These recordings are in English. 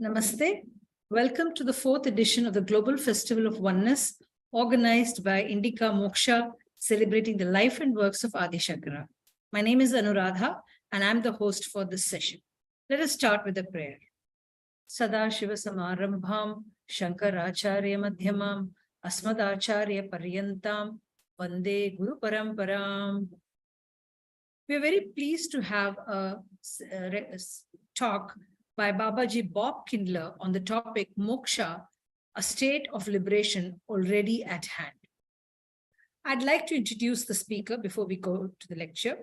Namaste. Welcome to the 4th edition of the Global Festival of Oneness, organized by Indica Moksha, celebrating the life and works of Adi Shankara. My name is Anuradha, and I'm the host for this session. Let us start with a prayer. Sadashiva Samarambham, Shankaracharya Madhyamam, Asmadacharya Paryantam, Vande Guru-Paramparam. We are very pleased to have a talk by Babaji Bob Kindler on the topic Moksha, a state of liberation already at hand. I'd like to introduce the speaker before we go to the lecture.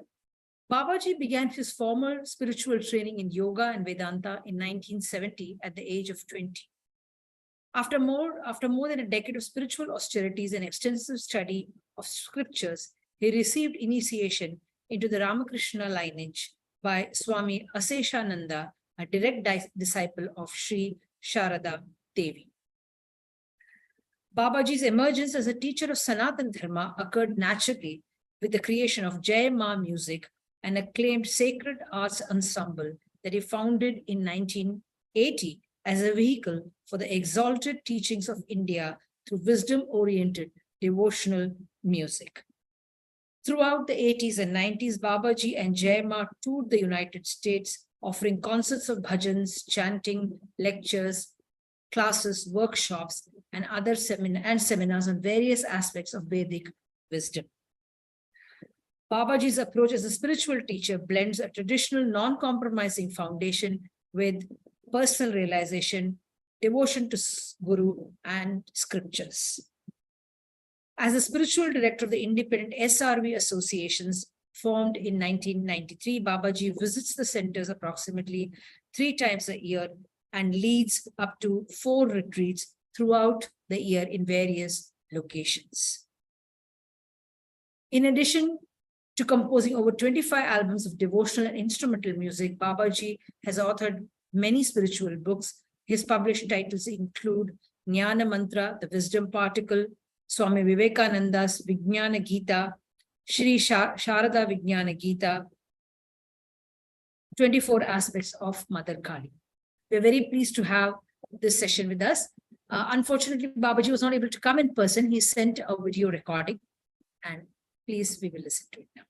Babaji began his formal spiritual training in yoga and Vedanta in 1970 at the age of 20. After more than a decade of spiritual austerities and extensive study of scriptures, he received initiation into the Ramakrishna lineage by Swami Aseshananda, a direct disciple of Sri Sharada Devi. Babaji's emergence as a teacher of Sanatana Dharma occurred naturally with the creation of Jai Ma Music, an acclaimed sacred arts ensemble that he founded in 1980 as a vehicle for the exalted teachings of India through wisdom-oriented devotional music. Throughout the 80s and 90s, Babaji and Jai Ma toured the United States, offering concerts of bhajans, chanting, lectures, classes, workshops, and other seminars on various aspects of Vedic wisdom. Babaji's approach as a spiritual teacher blends a traditional non-compromising foundation with personal realization, devotion to Guru, and scriptures. As a spiritual director of the independent SRV associations, formed in 1993, Babaji visits the centers approximately 3 times a year and leads up to 4 retreats throughout the year in various locations. In addition to composing over 25 albums of devotional and instrumental music, Babaji has authored many spiritual books. His published titles include Jnana Mantra, The Wisdom Particle, Swami Vivekananda's Vijnana Gita, Shri Sharada Vijnana Gita, 24 aspects of Mother Kali. We're very pleased to have this session with us. Unfortunately, Babaji was not able to come in person. He sent a video recording, and please, we will listen to it now.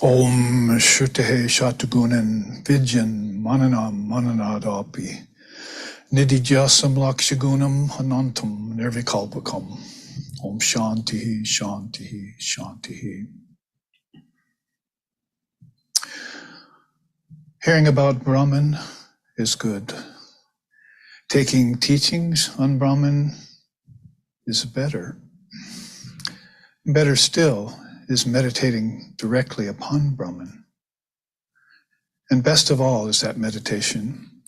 Om Shrutehe Shatugunan Vidyan Mananam Mananadapi Nidijasam Lakshagunam Hanantam Nirvikalpakam. Om Shantihi Shantihi Shantihi. Hearing about Brahman is good. Taking teachings on Brahman is better. Better still is meditating directly upon Brahman. And best of all is that meditation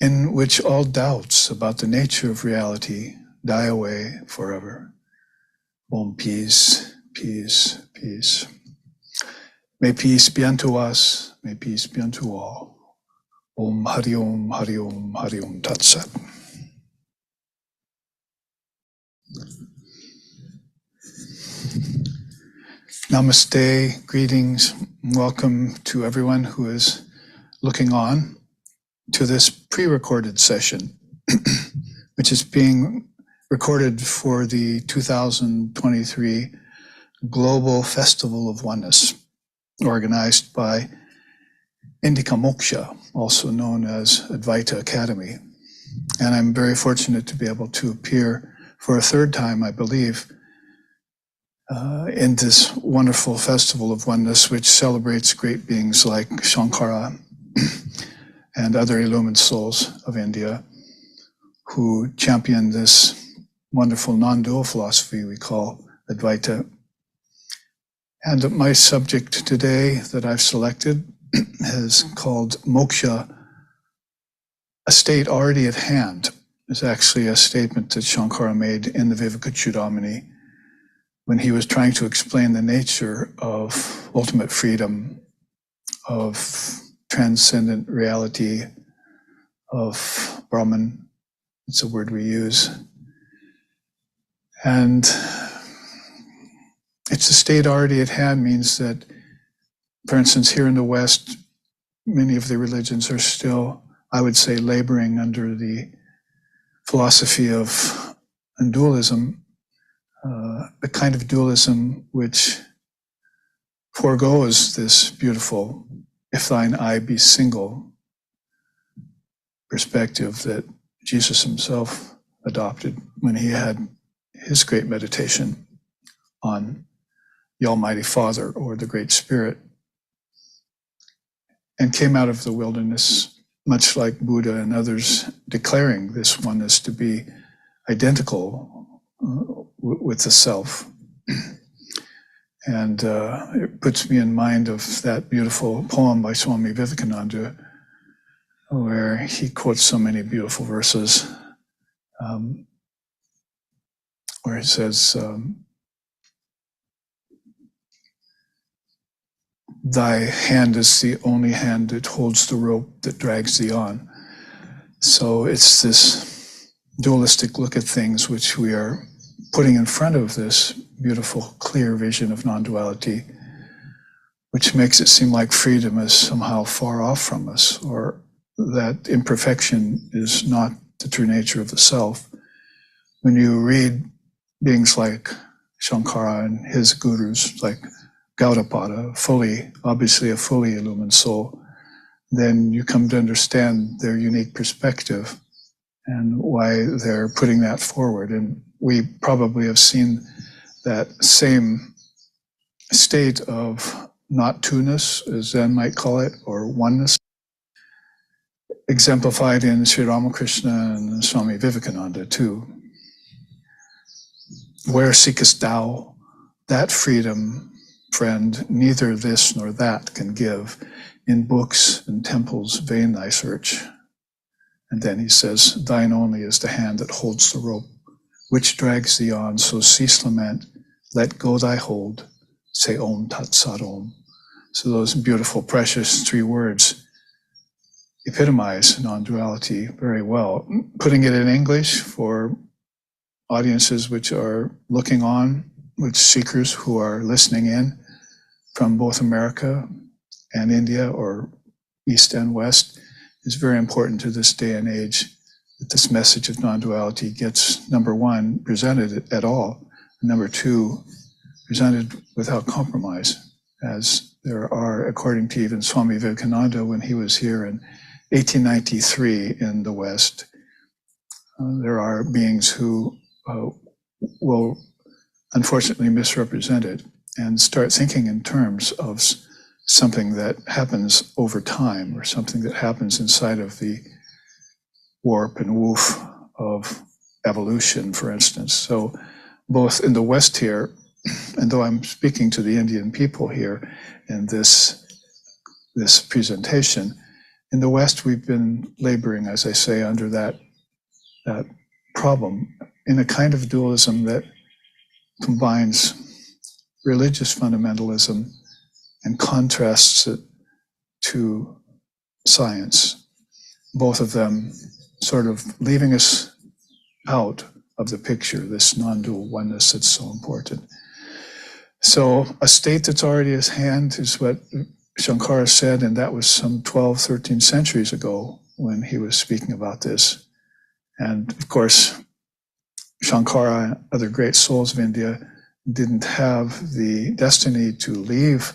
in which all doubts about the nature of reality die away forever. Om, peace, peace, peace. May peace be unto us, may peace be unto all. Om Hari Om, Hari Om, Hari Om Tat Sat. Namaste, greetings, welcome to everyone who is looking on to this pre-recorded session, which is being recorded for the 2023 Global Festival of Oneness, organized by Indica Moksha, also known as Advaita Academy. And I'm very fortunate to be able to appear for a 3rd time, I believe, in this wonderful festival of oneness, which celebrates great beings like Shankara and other illumined souls of India who champion this wonderful non-dual philosophy we call Advaita. And my subject today that I've selected is called Moksha, a state already at hand. It's actually a statement that Shankara made in the Vivekachudamani when he was trying to explain the nature of ultimate freedom, of transcendent reality, of Brahman, It's a word we use. And it's a state already at hand, means that, for instance, here in the West, many of the religions are still, I would say, laboring under the philosophy of dualism, a kind of dualism which foregoes this beautiful, if thine eye be single, perspective that Jesus himself adopted when he had his great meditation on the Almighty Father or the Great Spirit, and came out of the wilderness, much like Buddha and others, declaring this oneness to be identical with the self. And it puts me in mind of that beautiful poem by Swami Vivekananda, where he quotes so many beautiful verses, where he says, thy hand is the only hand that holds the rope that drags thee on. So it's this dualistic look at things which we are putting in front of this beautiful, clear vision of non-duality, which makes it seem like freedom is somehow far off from us, or that imperfection is not the true nature of the self. When you read beings like Shankara and his gurus, like Bhagavadpada, obviously a fully illumined soul, then you come to understand their unique perspective and why they're putting that forward. And we probably have seen that same state of not two-ness, as Zen might call it, or oneness, exemplified in Sri Ramakrishna and Swami Vivekananda too. Where seekest thou that freedom, friend? Neither this nor that can give. In books and temples vain thy search. And then he says, thine only is the hand that holds the rope, which drags thee on. So cease lament, let go thy hold, say Om Tat Sat Om. So those beautiful, precious three words epitomize non-duality very well. Putting it in English for audiences which are looking on, with seekers who are listening in from both America and India, or East and West, is very important to this day and age, that this message of non-duality gets, number one, presented at all, and number two, presented without compromise, as there are, according to even Swami Vivekananda, when he was here in 1893 in the West, there are beings who will unfortunately misrepresent it and start thinking in terms of something that happens over time, or something that happens inside of the warp and woof of evolution, for instance. So both in the West here, and though I'm speaking to the Indian people here in this presentation, in the West we've been laboring, as I say, under that problem in a kind of dualism that combines religious fundamentalism and contrasts it to science, both of them sort of leaving us out of the picture, this non-dual oneness that's so important. So a state that's already at hand is what Shankara said, and that was some 12, 13 centuries ago when he was speaking about this. And of course, Shankara and other great souls of India didn't have the destiny to leave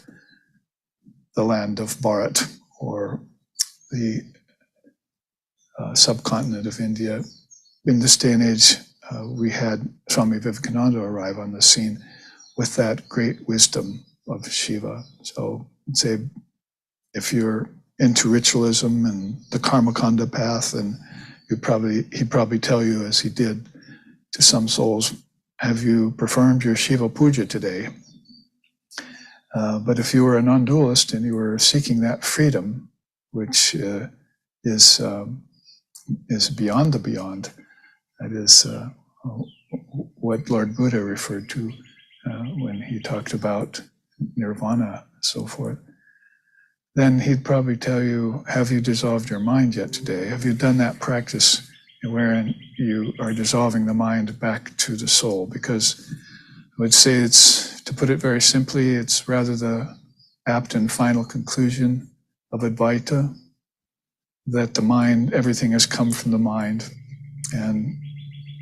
the land of Bharat, or the subcontinent of India. In this day and age, we had Swami Vivekananda arrive on the scene with that great wisdom of Shiva. So I'd say, if you're into ritualism and the Karmakanda path, and he'd probably tell you, as he did to some souls, have you performed your Shiva puja today? But if you were a non-dualist and you were seeking that freedom, which is beyond the beyond, that is what Lord Buddha referred to when he talked about nirvana and so forth, then he'd probably tell you, have you dissolved your mind yet today? Have you done that practice wherein you are dissolving the mind back to the soul. Because I would say it's, to put it very simply, it's rather the apt and final conclusion of Advaita, that the mind, everything has come from the mind, and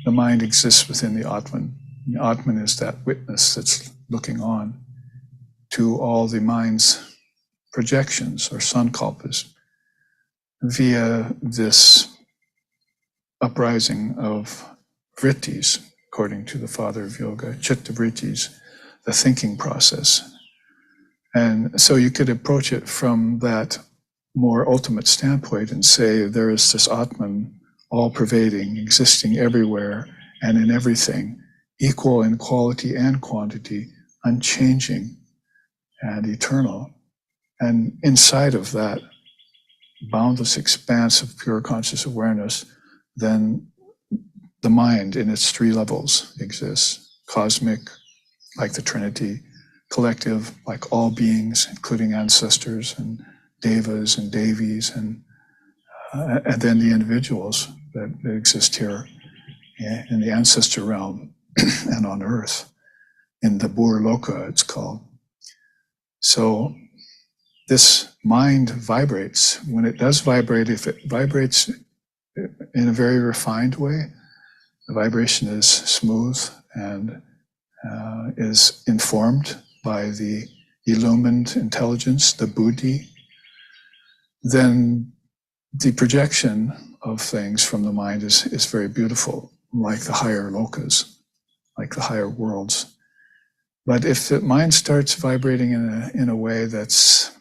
the mind exists within the Atman. The Atman is that witness that's looking on to all the mind's projections or sankalpas via this uprising of vrittis, according to the father of yoga, chitta vrittis, the thinking process. And so you could approach it from that more ultimate standpoint and say there is this Atman, all-pervading, existing everywhere and in everything, equal in quality and quantity, unchanging and eternal. And inside of that boundless expanse of pure conscious awareness, then the mind in its three levels exists: cosmic, like the Trinity; collective, like all beings, including ancestors and devas and devis, and then the individuals that exist here in the ancestor realm and on earth, in the Bur Loka, it's called. So this mind vibrates. When it does vibrate, if it vibrates in a very refined way, the vibration is smooth and is informed by the illumined intelligence, the buddhi, then the projection of things from the mind is very beautiful, like the higher lokas, like the higher worlds. But if the mind starts vibrating in a way that's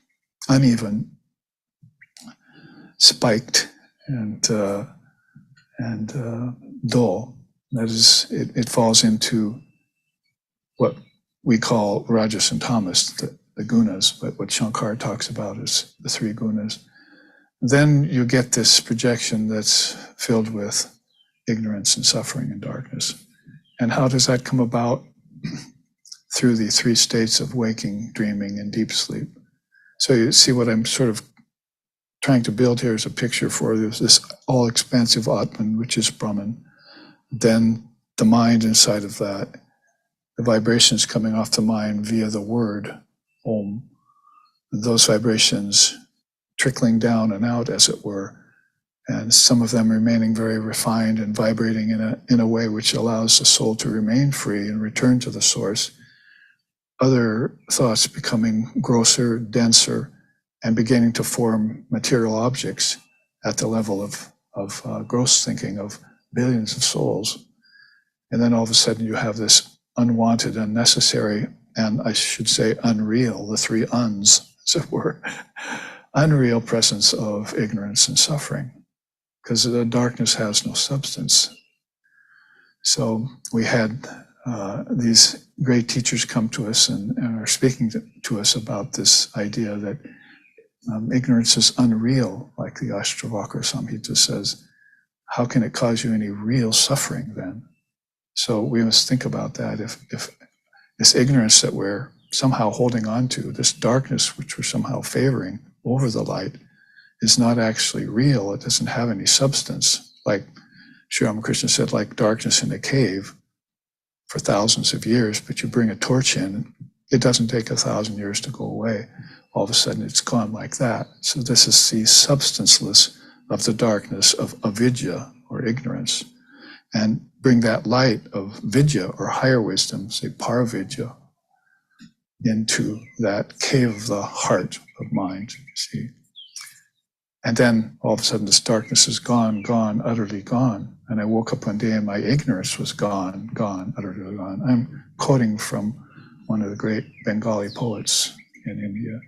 uneven, spiked, and dull, that is, it falls into what we call rajas and tamas, the gunas, but what Shankara talks about is the three gunas. Then you get this projection that's filled with ignorance and suffering and darkness. And how does that come about? Through the three states of waking, dreaming, and deep sleep. So you see what I'm sort of trying to build here is a picture for this all-expansive Atman, which is Brahman. Then the mind inside of that, the vibrations coming off the mind via the word, Om, those vibrations trickling down and out, as it were, and some of them remaining very refined and vibrating in a way which allows the soul to remain free and return to the source. Other thoughts becoming grosser, denser, and beginning to form material objects at the level of gross thinking of billions of souls. And then all of a sudden you have this unwanted, unnecessary, and I should say unreal, the three uns, as it were, unreal presence of ignorance and suffering, because the darkness has no substance. So we had these great teachers come to us and are speaking to us about this idea that ignorance is unreal, like the Ashtavakra Samhita says. How can it cause you any real suffering then? So we must think about that. If this ignorance that we're somehow holding on to, this darkness which we're somehow favoring over the light, is not actually real, it doesn't have any substance. Like Sri Ramakrishna said, like darkness in a cave for thousands of years, but you bring a torch in, it doesn't take 1,000 years to go away. All of a sudden it's gone like that. So this is the substanceless of the darkness of avidya, or ignorance. And bring that light of vidya, or higher wisdom, say paravidya, into that cave of the heart of mind, see. And then all of a sudden this darkness is gone, utterly gone. And I woke up one day and my ignorance was gone, utterly gone. I'm quoting from one of the great Bengali poets in India.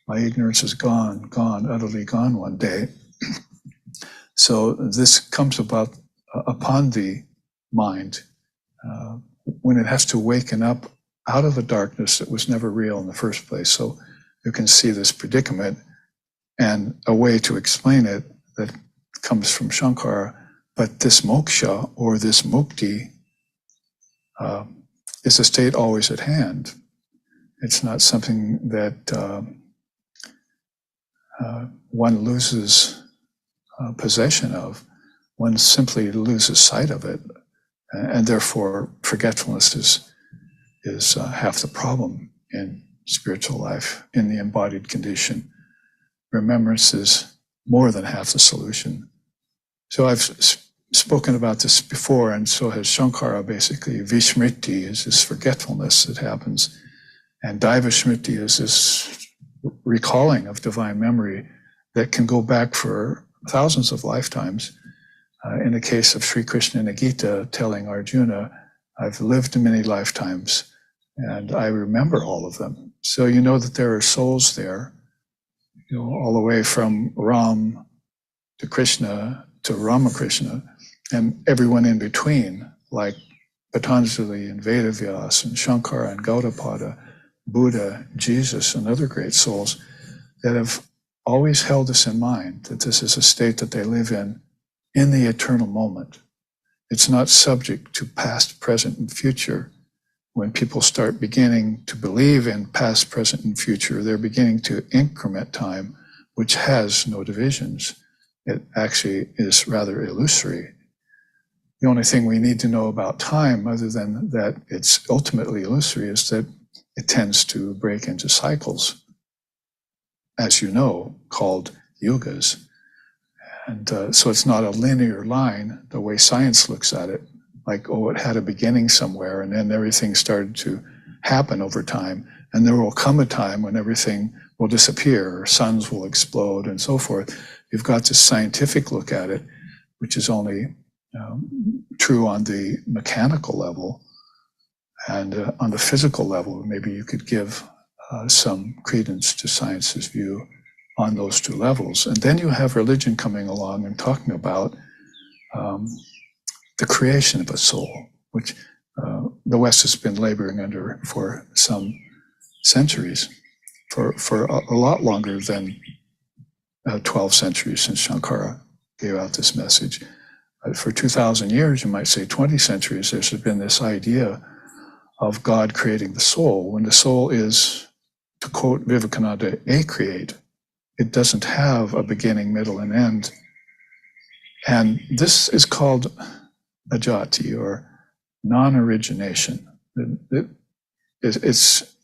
My ignorance is gone, utterly gone one day. So this comes about upon the mind when it has to waken up out of a darkness that was never real in the first place. So you can see this predicament, and a way to explain it that comes from Shankara. But this moksha, or this mukti, is a state always at hand. It's not something that one loses possession of. one simply loses sight of it, and therefore forgetfulness is half the problem in spiritual life, in the embodied condition. Remembrance is more than half the solution. So I've spoken about this before, and so has Shankara. Basically, Vismriti is this forgetfulness that happens, and Daivasmriti is this recalling of divine memory that can go back for thousands of lifetimes. In the case of Sri Krishna in the Gita telling Arjuna, I've lived many lifetimes and I remember all of them. So you know that there are souls there, all the way from Ram to Krishna to Ramakrishna, and everyone in between, like Patanjali and Vedavyas and Shankara and Gaudapada, Buddha, Jesus, and other great souls that have always held this in mind, that this is a state that they live in the eternal moment. It's not subject to past, present, and future. When people start beginning to believe in past, present, and future, they're beginning to increment time, which has no divisions. It actually is rather illusory. The only thing we need to know about time, other than that it's ultimately illusory, is that it tends to break into cycles, as you know, called yugas. And so it's not a linear line, the way science looks at it, like, oh, it had a beginning somewhere and then everything started to happen over time. And there will come a time when everything will disappear, or suns will explode and so forth. You've got this scientific look at it, which is only true on the mechanical level. And on the physical level, maybe you could give some credence to science's view on those two levels. And then you have religion coming along and talking about the creation of a soul, which the West has been laboring under for some centuries, for a lot longer than 12 centuries since Shankara gave out this message. For 2,000 years, you might say 20 centuries, there's been this idea of God creating the soul, when the soul is, to quote Vivekananda, acreate. It doesn't have a beginning, middle, and end. And this is called Ajati, or non-origination. It's,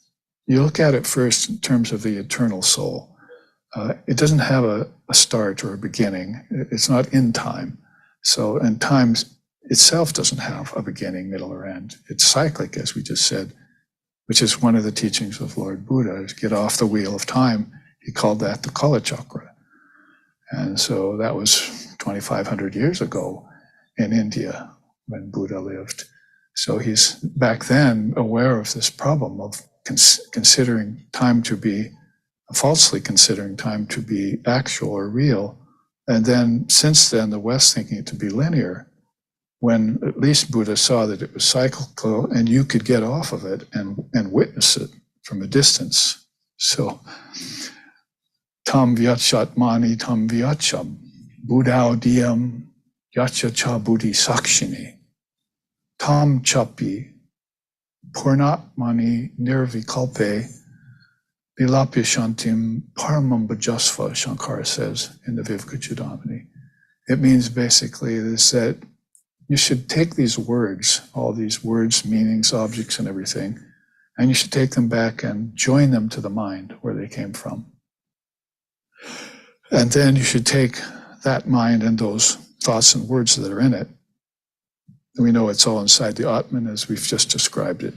you look at it first in terms of the eternal soul. It doesn't have a start or a beginning. It's not in time. So, and time itself doesn't have a beginning, middle, or end. It's cyclic, as we just said, which is one of the teachings of Lord Buddha, is get off the wheel of time. He called that the Kala Chakra. And so that was 2,500 years ago in India when Buddha lived. So he's back then aware of this problem of considering time to be, falsely considering time to be actual or real. And then since then, the West thinking it to be linear, when at least Buddha saw that it was cyclical and you could get off of it and witness it from a distance. So, tam vyachatmani tam vyacham, buddhau diyam yachacha buddhi sakshini, tam chapi purnatmani nirvikalpe vilapyashantim paramam bhajasva, Shankara says in the Vivekachudamani. It means basically is that you should take these words, all these words, meanings, objects, and everything, and you should take them back and join them to the mind where they came from. And then you should take that mind and those thoughts and words that are in it. And we know it's all inside the Atman as we've just described it.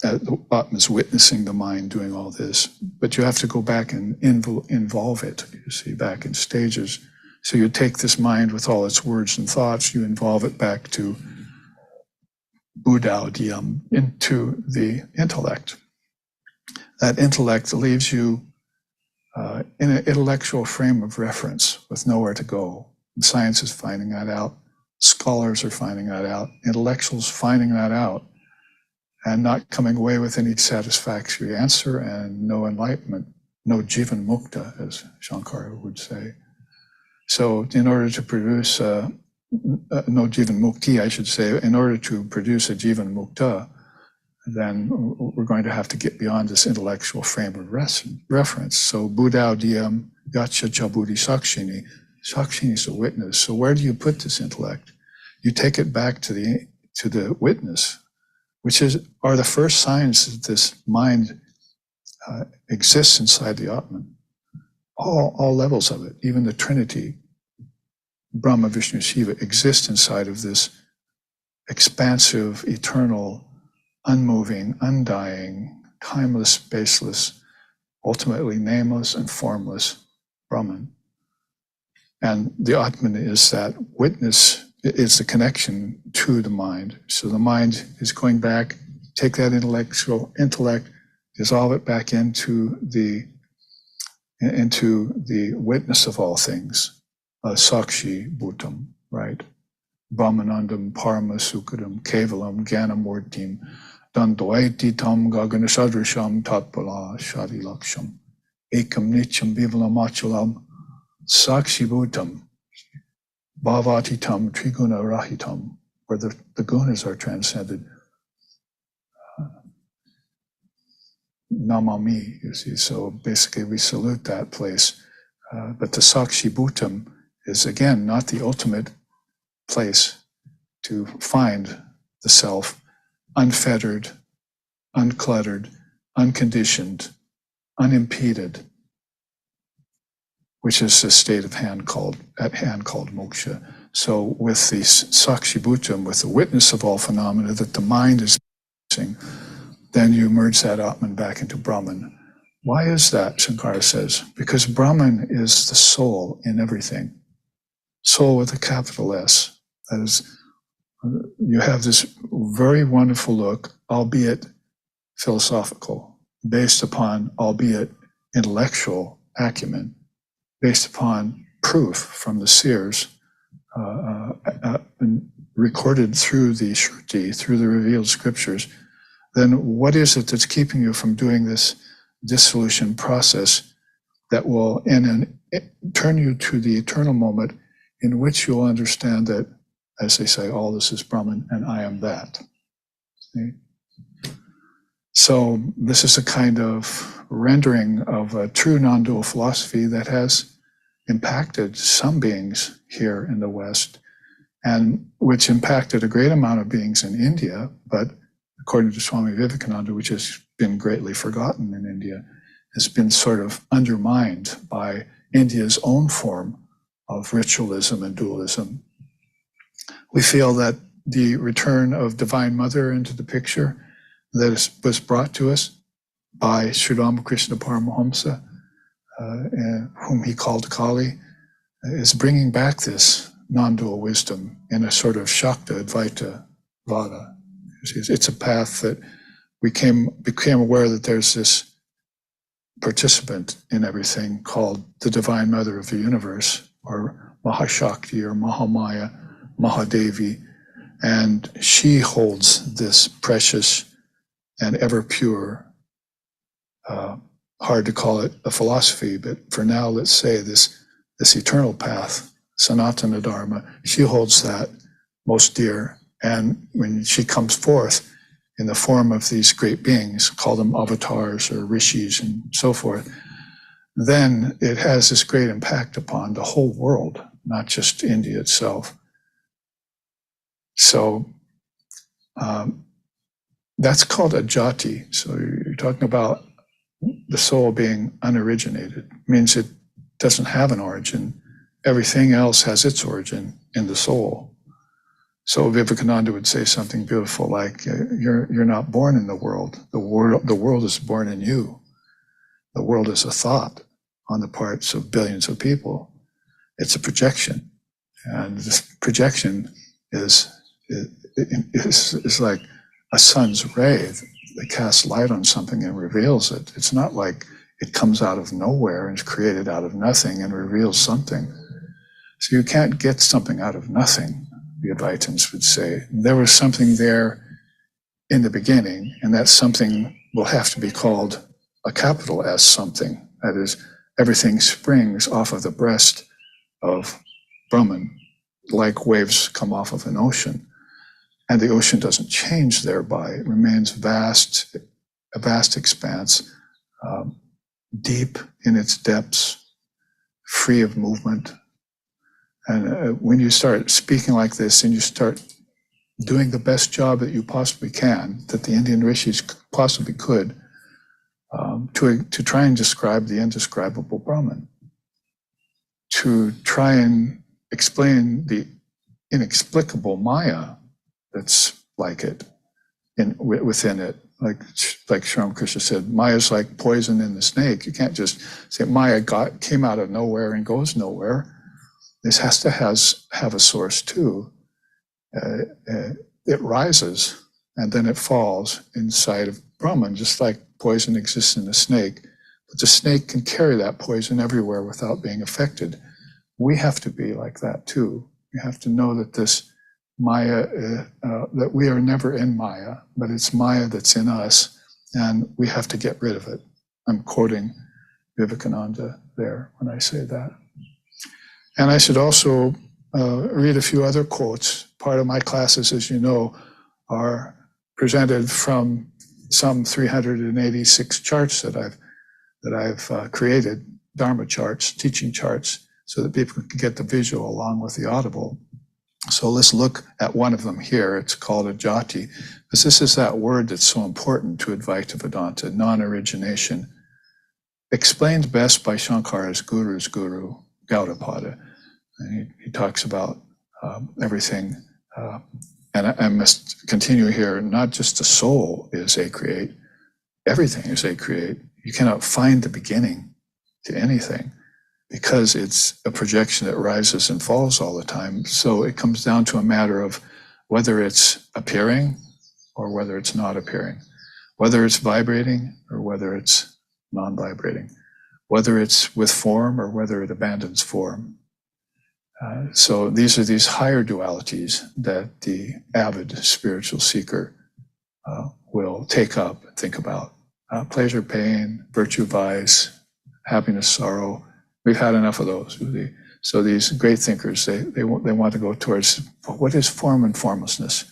The Atman's witnessing the mind doing all this. But you have to go back and involve it, you see, back in stages. So you take this mind with all its words and thoughts, you involve it back to Buddhau Dhyam, into the intellect. That intellect leaves you in an intellectual frame of reference with nowhere to go. And science is finding that out. Scholars are finding that out. Intellectuals finding that out and not coming away with any satisfactory answer and no enlightenment, no jivan mukta, as Shankara would say. So in order to produce, no jivan mukti, I should say, in order to produce a jivan mukta, then we're going to have to get beyond this intellectual frame of reference. So buddhau dhyam gacha cha buddhi sakshini. Sakshi is a witness. So where do you put this intellect? You take it back to the witness, which are the first signs that this mind exists inside the Atman. All levels of it, even the Trinity, Brahma, Vishnu, Shiva, exist inside of this expansive, eternal, unmoving, undying, timeless, spaceless, ultimately nameless and formless Brahman. And the Atman is that witness, is the connection to the mind. So the mind is going back, take that intellect, dissolve it back into the witness of all things, Sakshi Bhutam, right? Brahmanandam, Parama Sukadam, Kevalam, Gyanamurtim, Dandvaiti Tam Gaganasadrisham Tatpala Shadi Laksham, Ekam Nityam Vivalamachalam, Sakshi Bhutam, Bhavati Tam Triguna Rahitam, where the gunas are transcended. Namami, you see, so basically we salute that place. But the Sakshi Bhutam is, again, not the ultimate place to find the self, unfettered, uncluttered, unconditioned, unimpeded, which is a state of at hand called moksha. So with the Sakshi Bhutam, with the witness of all phenomena that the mind is experiencing, then you merge that Atman back into Brahman. Why is that, Shankara says? Because Brahman is the soul in everything. Soul with a capital S. That is, you have this very wonderful look, albeit philosophical, based upon, albeit intellectual acumen, based upon proof from the seers, recorded through the Shruti, through the revealed scriptures. Then what is it that's keeping you from doing this dissolution process that will turn you to the eternal moment in which you'll understand that, as they say, all this is Brahman and I am that. See? So this is a kind of rendering of a true non-dual philosophy that has impacted some beings here in the West, and which impacted a great amount of beings in India, but according to Swami Vivekananda, which has been greatly forgotten in India, has been sort of undermined by India's own form of ritualism and dualism. We feel that the return of Divine Mother into the picture that was brought to us by Sri Ramakrishna Paramahamsa, whom he called Kali, is bringing back this non-dual wisdom in a sort of Shakta Advaita Vada. It's a path that we became aware that there's this participant in everything called the Divine Mother of the Universe, or Mahashakti, or Mahamaya, Mahadevi, and she holds this precious and ever pure, hard to call it a philosophy, but for now, let's say this eternal path, Sanatana Dharma, she holds that most dear. And when she comes forth in the form of these great beings, call them avatars or rishis and so forth, then it has this great impact upon the whole world, not just India itself. So that's called Ajati. So you're talking about the soul being unoriginated. It means it doesn't have an origin. Everything else has its origin in the soul. So Vivekananda would say something beautiful like, you're not born in the world. The world is born in you. The world is a thought on the parts of billions of people. It's a projection. And this projection is like a sun's ray that casts light on something and reveals it. It's not like it comes out of nowhere and is created out of nothing and reveals something. So you can't get something out of nothing, the Advaitins would say. There was something there in the beginning, and that something will have to be called a capital S something. That is, everything springs off of the breast of Brahman, like waves come off of an ocean. And the ocean doesn't change thereby. It remains a vast expanse, deep in its depths, free of movement, And when you start speaking like this and you start doing the best job that you possibly can, that the Indian rishis possibly could, to try and describe the indescribable Brahman, to try and explain the inexplicable Maya that's like it, within it. Like Sri Ramakrishna said, Maya's like poison in the snake. You can't just say Maya came out of nowhere and goes nowhere. This has to have a source too. It rises and then it falls inside of Brahman, just like poison exists in the snake. But the snake can carry that poison everywhere without being affected. We have to be like that too. We have to know that this Maya, that we are never in Maya, but it's Maya that's in us, and we have to get rid of it. I'm quoting Vivekananda there when I say that. And I should also read a few other quotes. Part of my classes, as you know, are presented from some 386 charts that I've created, Dharma charts, teaching charts, so that people can get the visual along with the audible. So let's look at one of them here. It's called Ajati, because this is that word that's so important to Advaita Vedanta, non-origination, explained best by Shankara's guru's guru, Gaudapada. And he talks about everything. And I must continue here, not just the soul is a-create, everything is a-create. You cannot find the beginning to anything, because it's a projection that rises and falls all the time. So it comes down to a matter of whether it's appearing or whether it's not appearing, whether it's vibrating or whether it's non-vibrating, whether it's with form or whether it abandons form. So these are these higher dualities that the avid spiritual seeker will take up and think about. Pleasure, pain, virtue, vice, happiness, sorrow. We've had enough of those. So these great thinkers, they want to go towards what is form and formlessness,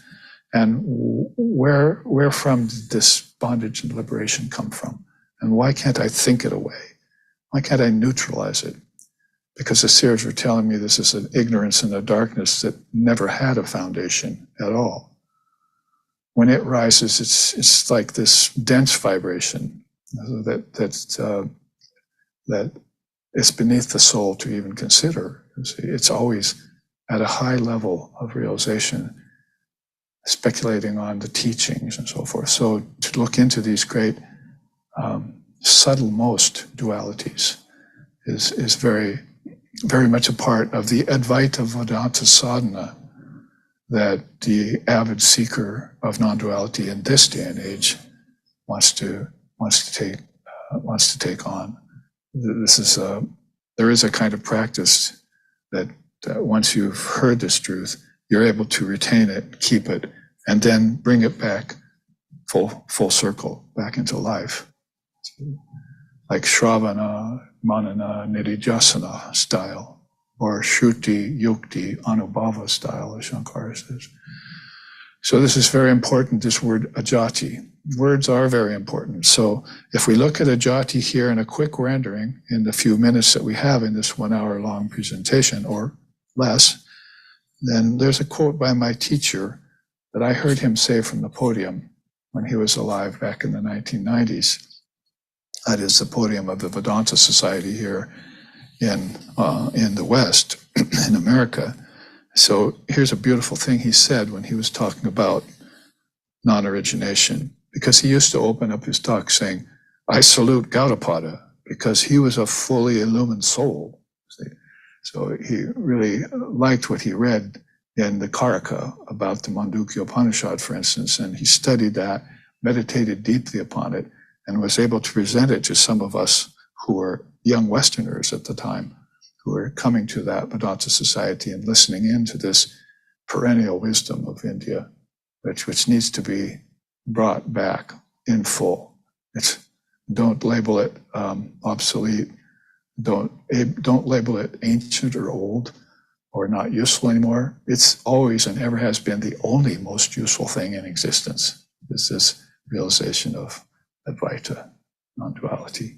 and where from did this bondage and liberation come from, and why can't I think it away? Why can't I neutralize it? Because the seers were telling me this is an ignorance and a darkness that never had a foundation at all. When it rises, it's like this dense vibration that it's beneath the soul to even consider. It's always at a high level of realization, speculating on the teachings and so forth. So to look into these great subtlemost dualities is very, very much a part of the Advaita Vedanta sadhana that the avid seeker of non-duality in this day and age wants to take on. There is a kind of practice that once you've heard this truth, you're able to retain it, keep it, and then bring it back full circle, back into life. Like Shravana, Manana, Nididhyasana style, or Shruti, Yukti, Anubhava style, as Shankara says. So this is very important, this word Ajati. Words are very important. So if we look at Ajati here in a quick rendering in the few minutes that we have in this 1 hour long presentation or less, then there's a quote by my teacher that I heard him say from the podium when he was alive back in the 1990s. That is the podium of the Vedanta Society here in the West, in America. So here's a beautiful thing he said when he was talking about non-origination, because he used to open up his talk saying, I salute Gaudapada, because he was a fully illumined soul. See? So he really liked what he read in the Karaka about the Mandukya Upanishad, for instance, and he studied that, meditated deeply upon it, and was able to present it to some of us who were young Westerners at the time, who were coming to that Vedanta Society and listening into this perennial wisdom of India, which needs to be brought back in full. Don't label it obsolete. Don't label it ancient or old or not useful anymore. It's always and ever has been the only most useful thing in existence, is this realization of Advaita, non-duality.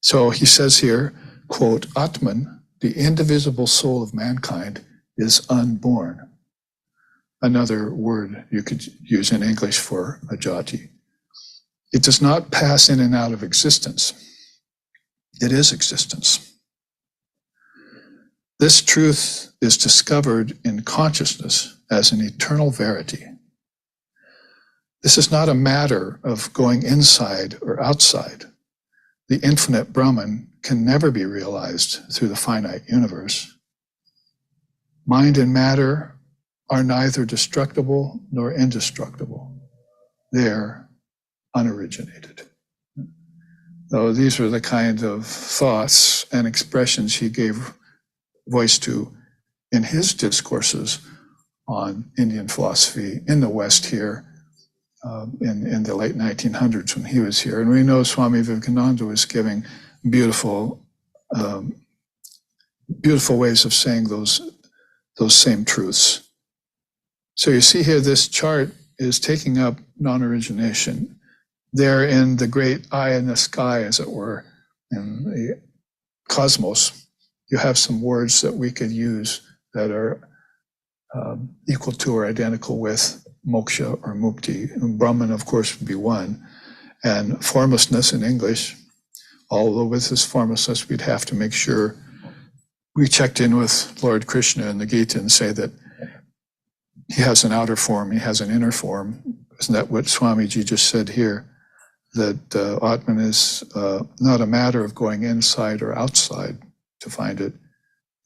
So he says here, quote, Atman, the indivisible soul of mankind is unborn. Another word you could use in English for Ajati. It does not pass in and out of existence. It is existence. This truth is discovered in consciousness as an eternal verity. This is not a matter of going inside or outside. The infinite Brahman can never be realized through the finite universe. Mind and matter are neither destructible nor indestructible. They're unoriginated. So these are the kind of thoughts and expressions he gave voice to in his discourses on Indian philosophy in the West here in the late 1900s when he was here. And we know Swami Vivekananda was giving beautiful ways of saying those same truths. So you see here, this chart is taking up non-origination. There in the great eye in the sky, as it were, in the cosmos, you have some words that we could use that are equal to or identical with moksha or mukti. And Brahman, of course, would be one. And formlessness in English, although with this formlessness, we'd have to make sure we checked in with Lord Krishna in the Gita and say that he has an outer form, he has an inner form. Isn't that what Swamiji just said here? That Atman is not a matter of going inside or outside to find it.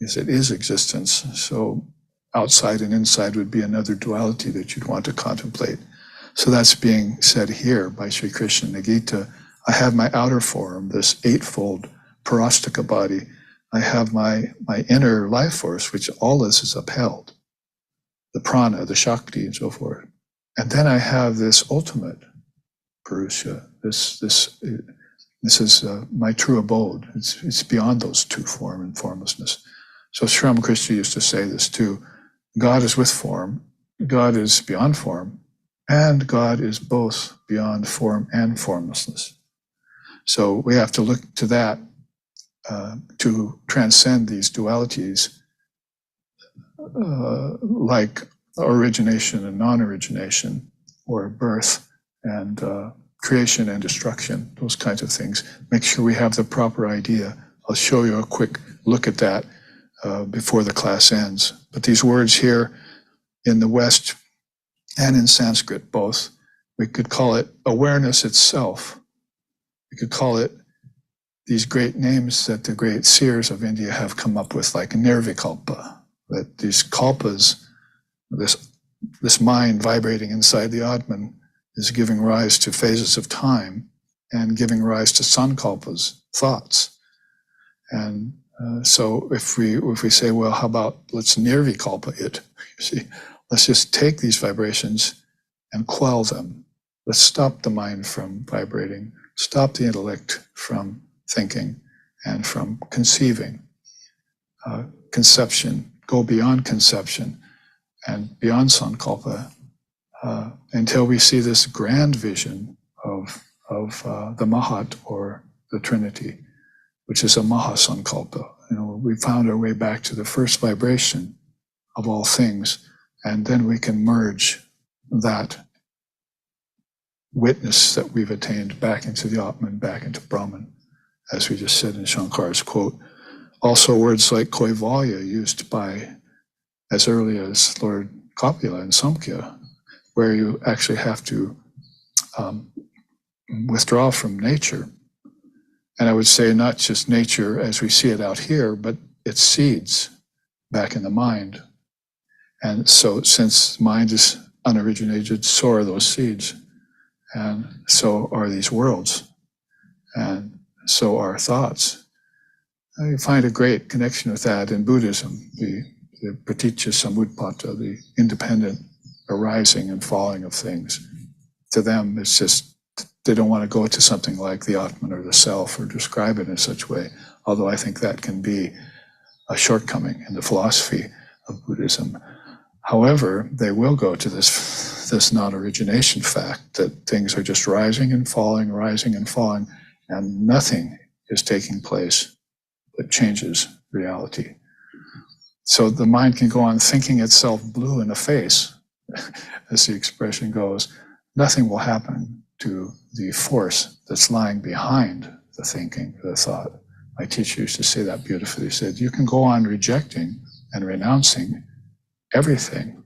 Yes, it is existence. So outside and inside would be another duality that you'd want to contemplate. So that's being said here by Sri Krishna in the Gita. I have my outer form, this eightfold parastika body. I have my inner life force, which all this is upheld. The prana, the shakti, and so forth. And then I have this ultimate Purusha. This is my true abode. It's beyond those two, form and formlessness. So Sri Ramakrishna used to say this too. God is with form, God is beyond form, and God is both beyond form and formlessness. So we have to look to that to transcend these dualities like origination and non-origination, or birth and creation and destruction, those kinds of things. Make sure we have the proper idea. I'll show you a quick look at that before the class ends. But these words here in the West and in Sanskrit both, we could call it awareness itself. We could call it these great names that the great seers of India have come up with, like Nirvikalpa, that these kalpas, this mind vibrating inside the Atman, is giving rise to phases of time and giving rise to sankalpas, thoughts. And so if we say, well, how about let's nirvikalpa it? You see, let's just take these vibrations and quell them. Let's stop the mind from vibrating, stop the intellect from thinking and from conceiving. Conception, go beyond conception and beyond sankalpa until we see this grand vision of the Mahat, or the Trinity, which is a Mahasankalpa. We found our way back to the first vibration of all things, and then we can merge that witness that we've attained back into the Atman, back into Brahman, as we just said in Shankara's quote. Also words like Kaivalya, used by as early as Lord Kapila and Samkhya, where you actually have to withdraw from nature. And I would say not just nature as we see it out here, but its seeds back in the mind. And so since mind is unoriginated, so are those seeds. And so are these worlds. And so are thoughts. You find a great connection with that in Buddhism, the Praticca Samutpata, the independent arising and falling of things. To them, it's just, they don't want to go to something like the Atman or the self or describe it in such a way, although I think that can be a shortcoming in the philosophy of Buddhism. However, they will go to this non-origination fact that things are just rising and falling, and nothing is taking place that changes reality. So the mind can go on thinking itself blue in the face, as the expression goes. Nothing will happen to the force that's lying behind the thinking, the thought. My teacher used to say that beautifully. He said, you can go on rejecting and renouncing everything,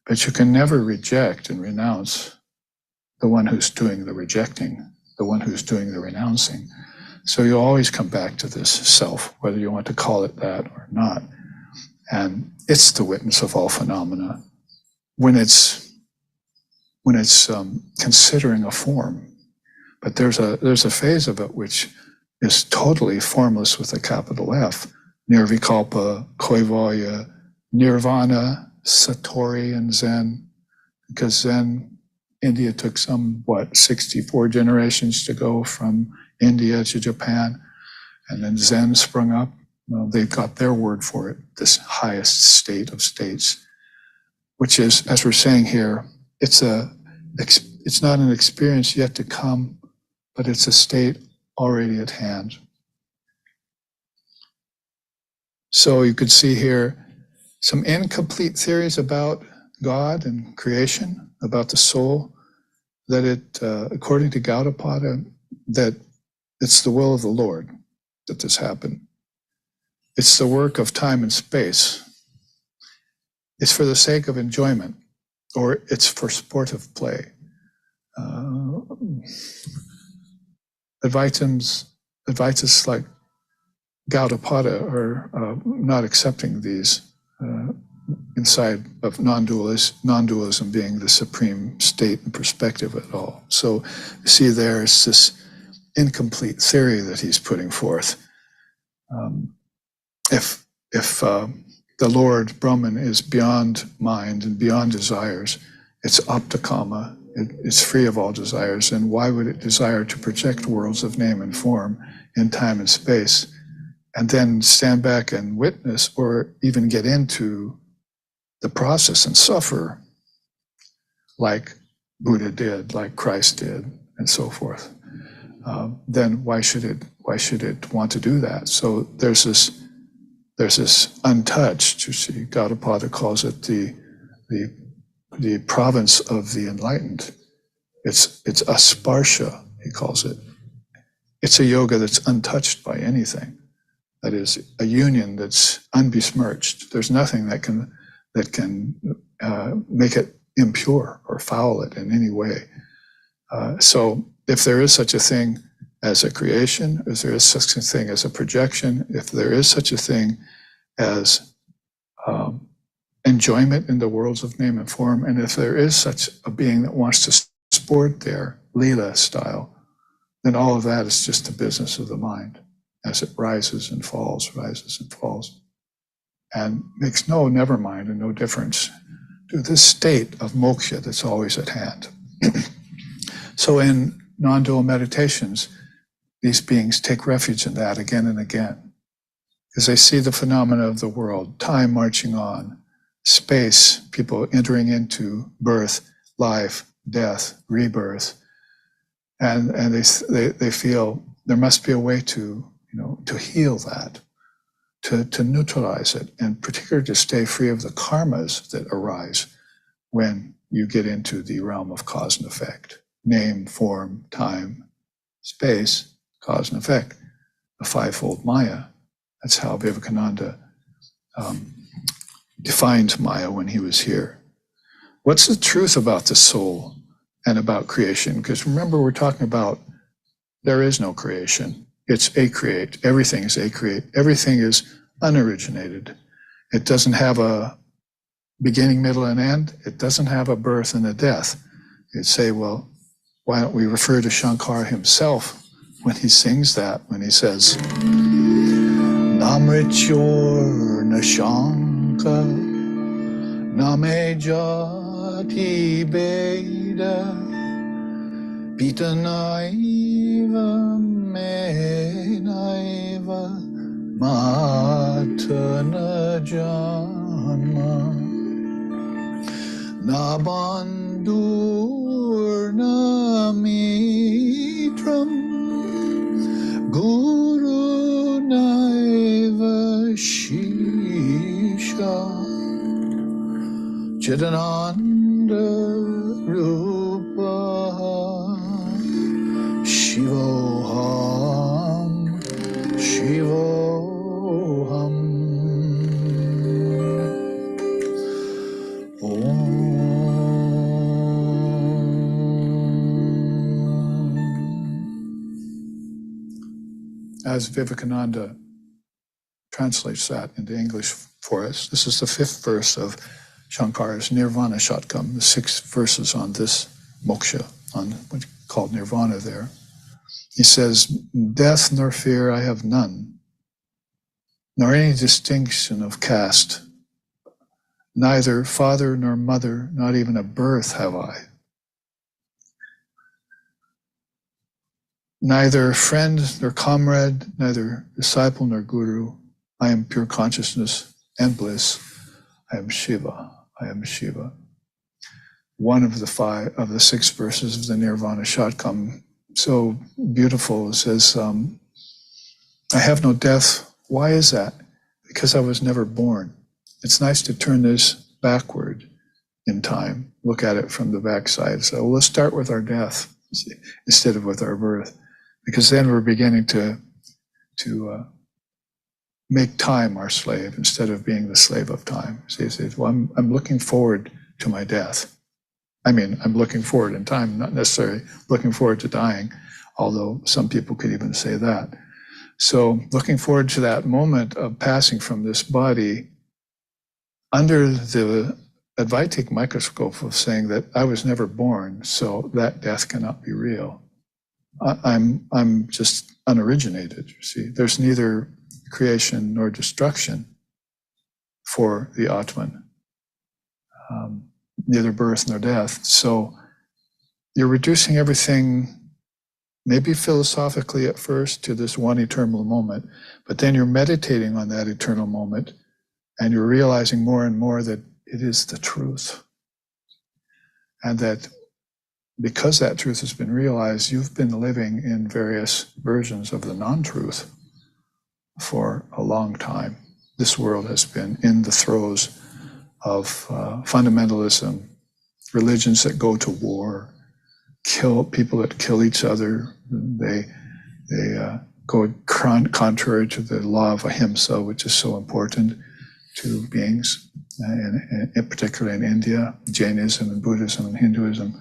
but you can never reject and renounce the one who's doing the rejecting, the one who's doing the renouncing. So you always come back to this self, whether you want to call it that or not. And it's the witness of all phenomena when it's considering a form. But there's a phase of it which is totally formless with a capital F. Nirvikalpa, Kaivalya, Nirvana, Satori, and Zen. Because Zen, India took 64 generations to go from India to Japan. And then Zen sprung up. Well, they got their word for it, this highest state of states, which is, as we're saying here, it's not an experience yet to come, but it's a state already at hand. So you could see here some incomplete theories about God and creation, about the soul, that it, according to Gaudapada, that it's the will of the Lord that this happened. It's the work of time and space. It's for the sake of enjoyment, or it's for sportive play. Advaitas like Gaudapada are not accepting these inside of non-dualism being the supreme state and perspective at all. So you see there's this incomplete theory that he's putting forth. If the Lord Brahman is beyond mind and beyond desires, it's aptakama, it's free of all desires, and why would it desire to project worlds of name and form in time and space, and then stand back and witness or even get into the process and suffer like Buddha did, like Christ did, and so forth? Then why should it want to do that? So there's this untouched, you see, Gaudapada calls it the province of the enlightened. It's asparsha, he calls it. It's a yoga that's untouched by anything. That is a union that's unbesmirched. There's nothing that can make it impure or foul it in any way. So if there is such a thing as a creation, if there is such a thing as a projection, if there is such a thing as enjoyment in the worlds of name and form, and if there is such a being that wants to sport there, Leela style, then all of that is just the business of the mind as it rises and falls, and makes no never mind and no difference to this state of moksha that's always at hand. So in non-dual meditations, these beings take refuge in that again and again, because they see the phenomena of the world, time marching on, space, people entering into birth, life, death, rebirth, and they feel there must be a way to heal that, to neutralize it, and particularly to stay free of the karmas that arise when you get into the realm of cause and effect. Name, form, time, space, cause and effect, the fivefold Maya. That's how Vivekananda defined Maya when he was here. What's the truth about the soul and about creation? Because remember, we're talking about there is no creation. It's acreate. Everything is acreate. Everything is unoriginated. It doesn't have a beginning, middle, and end. It doesn't have a birth and a death. You'd say, well, why don't we refer to Shankara himself when he sings that, when he says, Namrichor Nashanka Name Jati Beda Pitanaiva Menaiva Matana Janma Nabandur Namitram Guru Naiva Chidananda Rupa Shivoham Shivoham Om. As Vivekananda translates that into English for us, this is the 5th verse of Shankara's Nirvana Shatkam, the 6 verses on this moksha, on what's called nirvana there. He says, death nor fear I have none, nor any distinction of caste. Neither father nor mother, not even a birth have I. Neither friend nor comrade, neither disciple nor guru. I am pure consciousness and bliss. I am Shiva. I am Shiva. One of the 6 verses of the Nirvana Shatkam, so beautiful. It says, I have no death. Why is that? Because I was never born. It's nice to turn this backward in time, look at it from the backside. So let's start with our death instead of with our birth, because then we're beginning to make time our slave instead of being the slave of time. So he says, well, I'm looking forward to my death. I mean, I'm looking forward in time, not necessarily looking forward to dying, although some people could even say that. So looking forward to that moment of passing from this body under the Advaitic microscope of saying that I was never born, so that death cannot be real. I'm just unoriginated, you see. There's neither creation nor destruction for the Atman, neither birth nor death. So you're reducing everything, maybe philosophically at first, to this one eternal moment, but then you're meditating on that eternal moment, and you're realizing more and more that it is the truth. And that because that truth has been realized, you've been living in various versions of the non-truth for a long time. This world has been in the throes of fundamentalism, religions that go to war, kill people that kill each other. They go contrary to the law of ahimsa, which is so important to beings, and particularly in India, Jainism and Buddhism and Hinduism.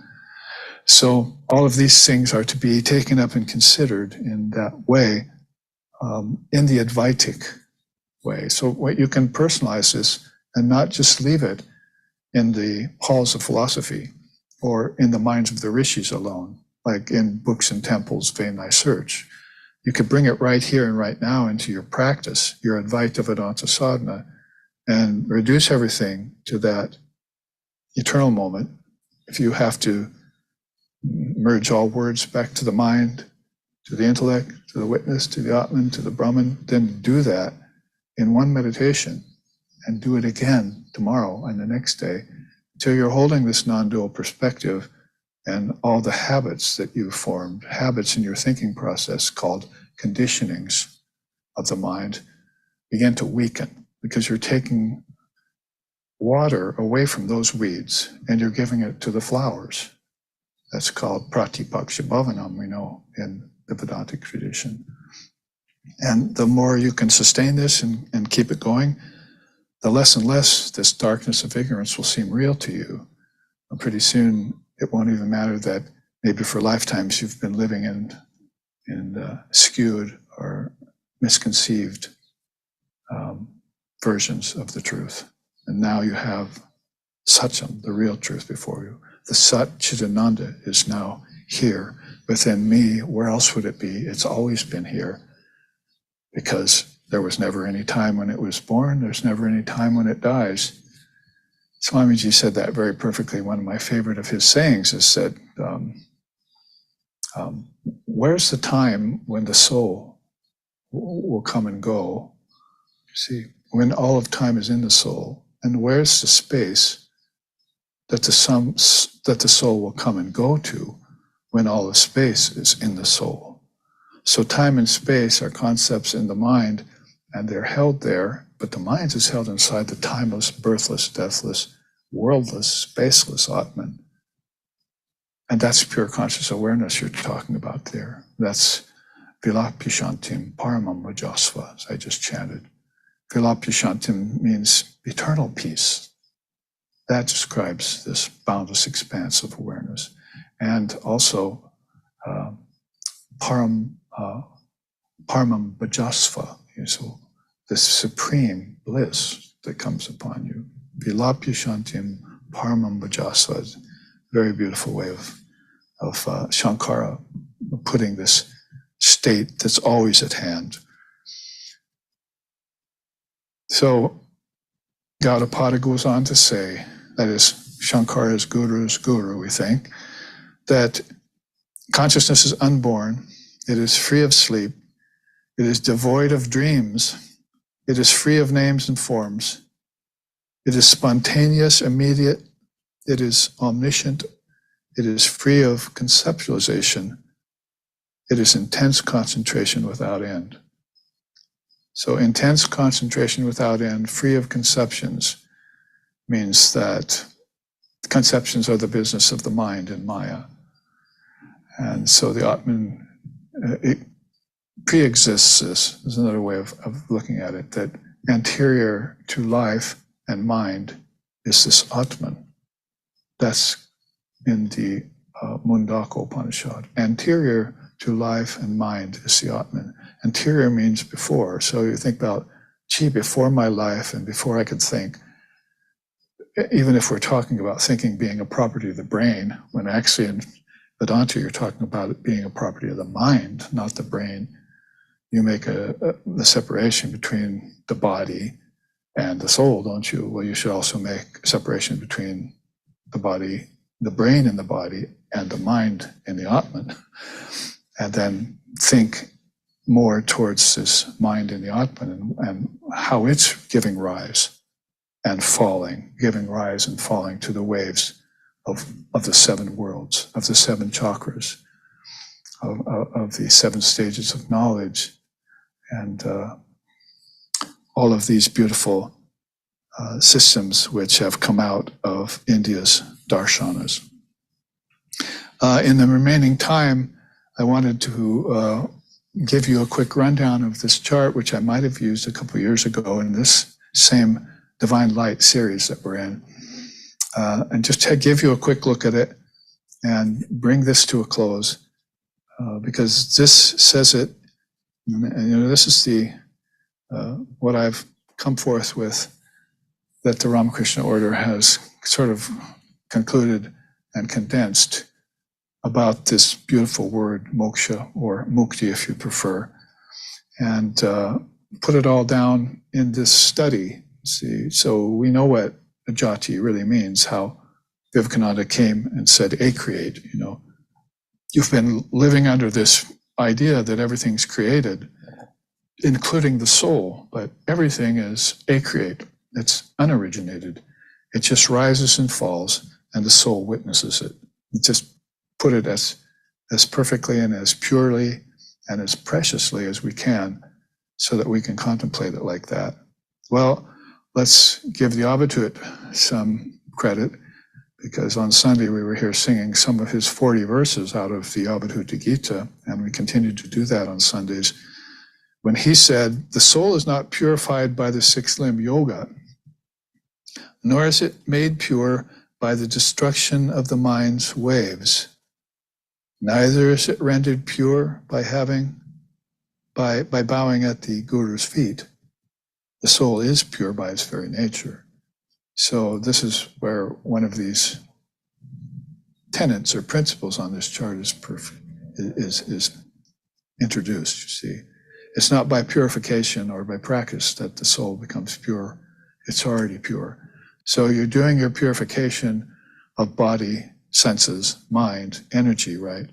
So all of these things are to be taken up and considered in that way, in the Advaitic way. So what you can personalize this and not just leave it in the halls of philosophy or in the minds of the rishis alone, like in books and temples, vain thy search. You could bring it right here and right now into your practice, your Advaita Vedanta sadhana, and reduce everything to that eternal moment. If you have to merge all words back to the mind, to the intellect, to the witness, to the Atman, to the Brahman, then do that in one meditation and do it again tomorrow and the next day until you're holding this non-dual perspective, and all the habits that you've formed, habits in your thinking process called conditionings of the mind, begin to weaken, because you're taking water away from those weeds and you're giving it to the flowers. That's called pratipaksha bhavanam, we know, in the Vedantic tradition. And the more you can sustain this and keep it going, the less and less this darkness of ignorance will seem real to you. And pretty soon, it won't even matter that maybe for lifetimes you've been living in skewed or misconceived versions of the truth. And now you have Satyam, the real truth, before you. The Sat Chidananda is now here within me. Where else would it be? It's always been here, because there was never any time when it was born. There's never any time when it dies. Swamiji said that very perfectly. One of my favorite of his sayings is said, where's the time when the soul will come and go? You see, when all of time is in the soul, and where's the space that the soul will come and go to when all of space is in the soul? So time and space are concepts in the mind, and they're held there, but the mind is held inside the timeless, birthless, deathless worldless, spaceless Atman. And that's pure conscious awareness you're talking about there. That's Vilapyashantim Paramam Rajasva, as I just chanted. Vilapyashantim means eternal peace. That describes this boundless expanse of awareness. And also Paramam Bhajasva, so this supreme bliss that comes upon you. Vilapyashantim Paramam Bhajasva, very beautiful way of Shankara putting this state that's always at hand. So Gaudapada goes on to say, that is Shankara's guru's guru, we think, that consciousness is unborn, it is free of sleep, it is devoid of dreams, it is free of names and forms, it is spontaneous, immediate, it is omniscient, it is free of conceptualization, it is intense concentration without end. So intense concentration without end, free of conceptions, means that conceptions are the business of the mind and Maya. And so the Atman, it pre-exists this. There's another way of looking at it, that anterior to life and mind is this Atman. That's in the Mundaka Upanishad. Anterior to life and mind is the Atman. Anterior means before. So you think about, gee, before my life and before I could think, even if we're talking about thinking being a property of the brain, when actually in Vedanta you're talking about it being a property of the mind, not the brain, you make the separation between the body and the soul, don't you? Well, you should also make a separation between the body, the brain in the body, and the mind in the Atman. And then think more towards this mind in the Atman and how it's giving rise and falling, giving rise and falling to the waves of the seven worlds, of the seven chakras, of the seven stages of knowledge, and all of these beautiful systems which have come out of India's darshanas. In the remaining time, I wanted to give you a quick rundown of this chart, which I might have used a couple of years ago in this same Divine Light series that we're in, and just to give you a quick look at it and bring this to a close, because this says it, and this is the what I've come forth with, that the Ramakrishna order has sort of concluded and condensed about this beautiful word moksha, or mukti if you prefer, and put it all down in this study. See, so we know what Ajati really means, how Vivekananda came and said, "Acreate." You know, you've been living under this idea that everything's created, including the soul, but everything is acreate. It's unoriginated. It just rises and falls, and the soul witnesses it. Just put it as perfectly and as purely and as preciously as we can, so that we can contemplate it like that. Well, let's give the Abhidut some credit, because on Sunday we were here singing some of his 40 verses out of the Abhidutta Gita, and we continue to do that on Sundays. When he said, the soul is not purified by the sixth limb yoga, nor is it made pure by the destruction of the mind's waves. Neither is it rendered pure by bowing at the Guru's feet. The soul is pure by its very nature. So this is where one of these tenets or principles on this chart is introduced, you see. It's not by purification or by practice that the soul becomes pure. It's already pure. So you're doing your purification of body, senses, mind, energy, right?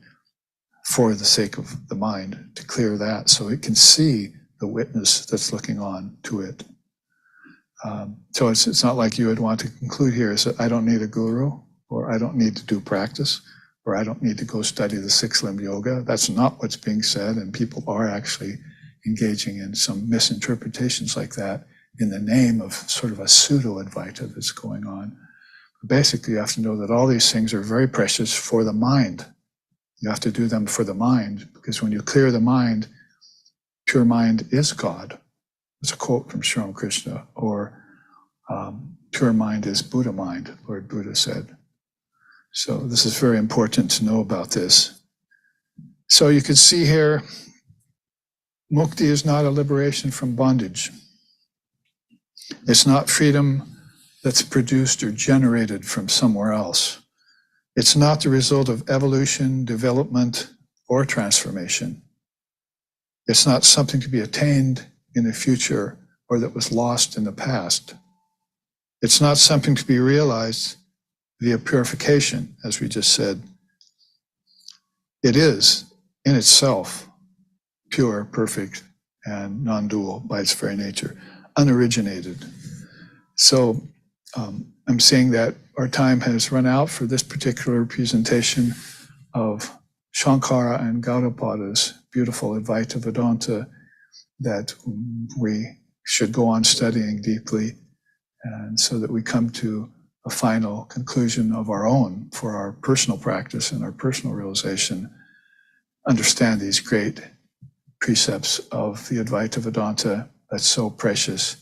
For the sake of the mind, to clear that so it can see the witness that's looking on to it. So it's not like you would want to conclude here is that I don't need a guru, or I don't need to do practice, or I don't need to go study the six-limb yoga. That's not what's being said, and people are actually engaging in some misinterpretations like that in the name of sort of a pseudo-Advaita that's going on. Basically, you have to know that all these things are very precious for the mind. You have to do them for the mind, because when you clear the mind, pure mind is God. It's a quote from Sri Krishna, or pure mind is Buddha mind, Lord Buddha said. So this is very important to know about this. So you can see here, mukti is not a liberation from bondage. It's not freedom that's produced or generated from somewhere else. It's not the result of evolution, development, or transformation. It's not something to be attained in the future or that was lost in the past. It's not something to be realized via purification, as we just said. It is, in itself, pure, perfect, and non-dual by its very nature, unoriginated. So I'm saying that our time has run out for this particular presentation of Shankara and Gaudapad's beautiful Advaita Vedanta that we should go on studying deeply, and so that we come to a final conclusion of our own for our personal practice and our personal realization, understand these great precepts of the Advaita Vedanta that's so precious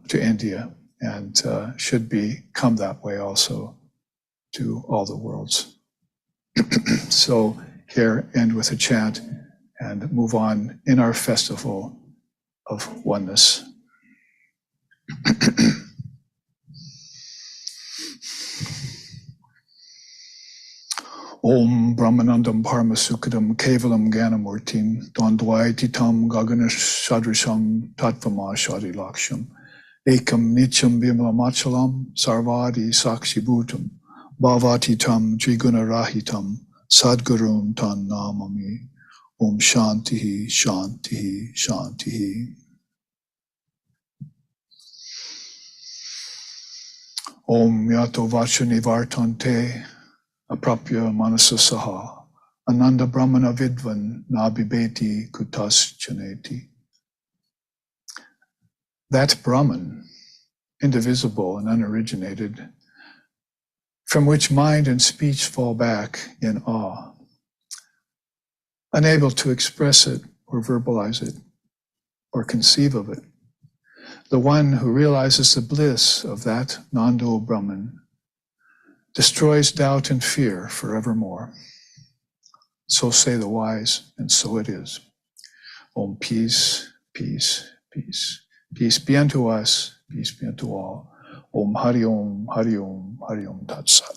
to India, and should become that way also to all the worlds. So here, end with a chant and move on in our festival of oneness. Om Brahmanandam Paramasukadam Kevalam Ganamurtim Dondvaititam Gaganesh Sadrisham Tatvama Shadi Laksham Ekam Nityam Bimlamachalam Sarvadi Sakshi Bhutam Bhavatitam Trigunarahitam Sadgurum Tan Namami. Om Shantihi Shantihi Shantihi. Om Yato Vachani Vartante Aprapya Manasa Saha Ananda Brahmana Vidvan Nabibeti Kutas Chaneti. That Brahman, indivisible and unoriginated, from which mind and speech fall back in awe, unable to express it or verbalize it or conceive of it. The one who realizes the bliss of that non-dual Brahman destroys doubt and fear forevermore. So say the wise, and so it is. Om, peace, peace, peace. Peace be unto us, peace be unto all. Om Hari Om, Hari Om, Hari Om Tat Sat.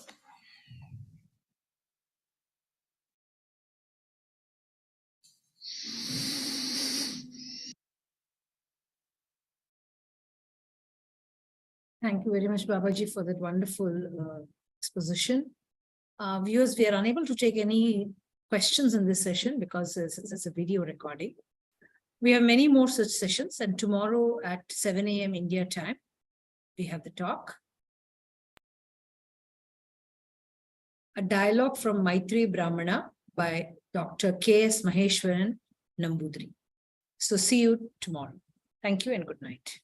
Thank you very much, Babaji, for that wonderful exposition. Viewers, we are unable to take any questions in this session because it's a video recording. We have many more such sessions, and tomorrow at 7 a.m. India time, we have the talk. A dialogue from Maitri Brahmana by Dr. K.S. Maheshwaran Nambudri. So see you tomorrow. Thank you and good night.